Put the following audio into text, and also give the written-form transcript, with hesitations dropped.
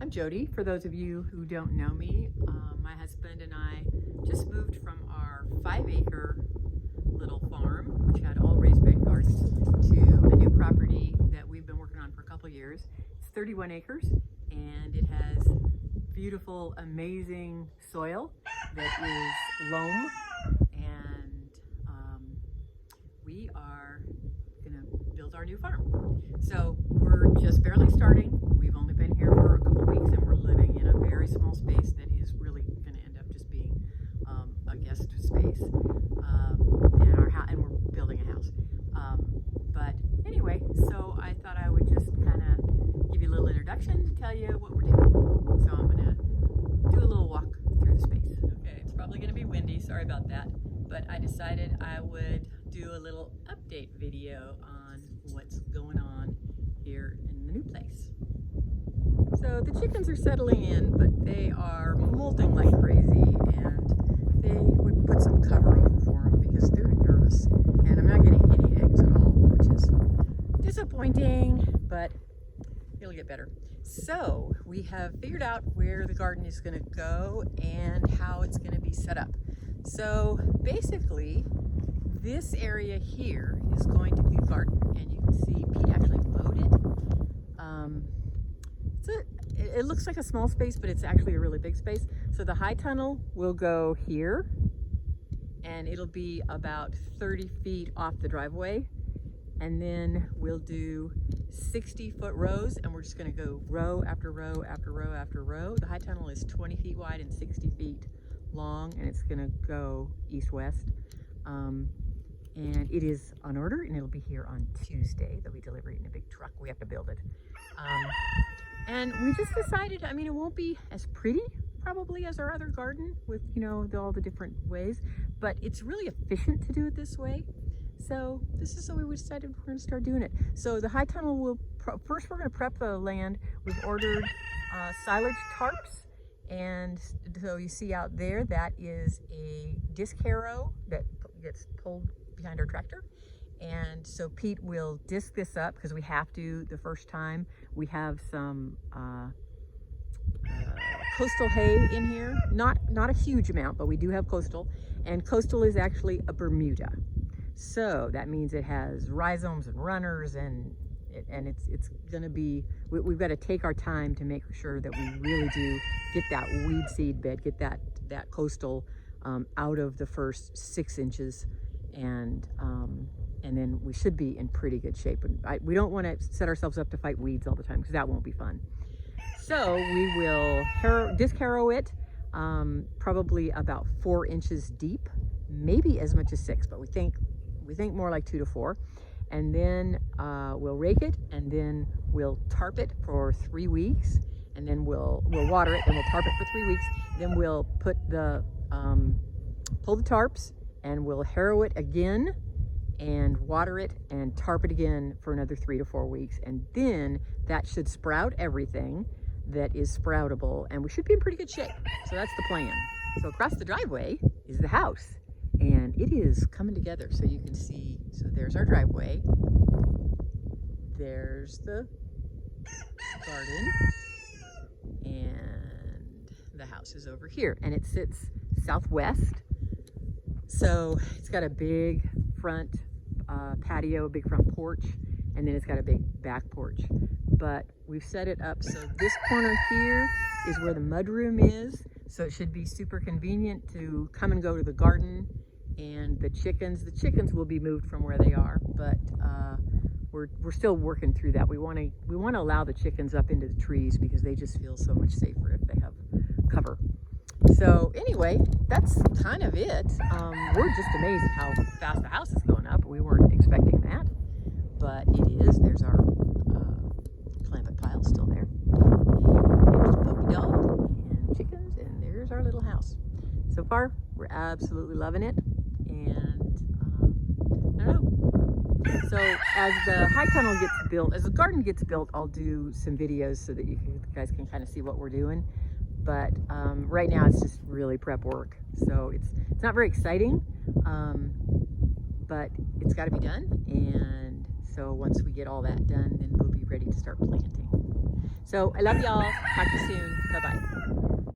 I'm Jody. For those of you who don't know me, my husband and I just moved from our 5-acre little farm, which had all raised bed gardens, to a new property that we've been working on for a couple years. It's 31 acres and it has beautiful, amazing soil that is loam, and we are gonna build our new farm. So we're just barely starting. We've only been here for a couple weeks and we're living in a very small space that is really going to end up just being a guest space, and we're building a house. But anyway, so I thought I would just kind of give you a little introduction to tell you what we're doing. So I'm going to do a little walk through the space. Okay, it's probably going to be windy, sorry about that, but I decided I would do a little update video on what's going on here in the new place. So the chickens are settling in, but they are molting like crazy, and we put some cover over for them because they're nervous, and I'm not getting any eggs at all, which is disappointing, but it'll get better. So we have figured out where the garden is going to go and how it's going to be set up. So basically, this area here is going to be the garden, and you can see Pete actually mowed it. It looks like a small space, but it's actually a really big space. So the high tunnel will go here, and it'll be about 30 feet off the driveway. And then we'll do 60-foot rows, and we're just gonna go row after row after row after row. The high tunnel is 20 feet wide and 60 feet long, and it's gonna go east-west. And it is on order, and it'll be here on Tuesday. They'll be delivering it in a big truck. We have to build it. And we just decided, I mean, it won't be as pretty probably as our other garden with, you know, all the different ways, but it's really efficient to do it this way. So this is the way we decided we're gonna start doing it. So the high tunnel will, first we're gonna prep the land. We've ordered silage tarps. And so you see out there, that is a disc harrow that gets pulled behind our tractor. And so Pete will disc this up because we have to the first time. We have some coastal hay in here. Not a huge amount, but we do have coastal. And coastal is actually a Bermuda. So that means it has rhizomes and runners, and it's gonna be, we've got to take our time to make sure that we really do get that weed seed bed, get that coastal out of the first 6 inches, and then we should be in pretty good shape. And we don't want to set ourselves up to fight weeds all the time because that won't be fun. So we will disc harrow it, probably about 4 inches deep, maybe as much as 6, but we think more like 2 to 4. And then we'll rake it, and then we'll tarp it for 3 weeks, and then we'll water it, then we'll tarp it for 3 weeks. Then we'll put pull the tarps, and we'll harrow it again, and water it, and tarp it again for another 3 to 4 weeks. And then that should sprout everything that is sproutable, and we should be in pretty good shape. So that's the plan. So across the driveway is the house, and it is coming together. So you can see, so there's our driveway, there's the garden, and the house is over here, and it sits southwest. So it's got a big front patio, a big front porch, and then it's got a big back porch. But we've set it up so this corner here is where the mudroom is. So it should be super convenient to come and go to the garden. And the chickens will be moved from where they are, but we're still working through that. We want to allow the chickens up into the trees because they just feel so much safer if they have cover. So anyway, that's kind of it. We're just amazed at how fast the house is going up. We weren't expecting that, but it is. There's our clampet pile still there, and there's a puppy dog and chickens, and there's our little house. So far, we're absolutely loving it, and I don't know. So as the high tunnel gets built, as the garden gets built, I'll do some videos so that you guys can kind of see what we're doing. But right now it's just really prep work. So it's not very exciting, but it's got to be done. And so once we get all that done, then we'll be ready to start planting. So I love y'all. Talk to you soon. Bye-bye.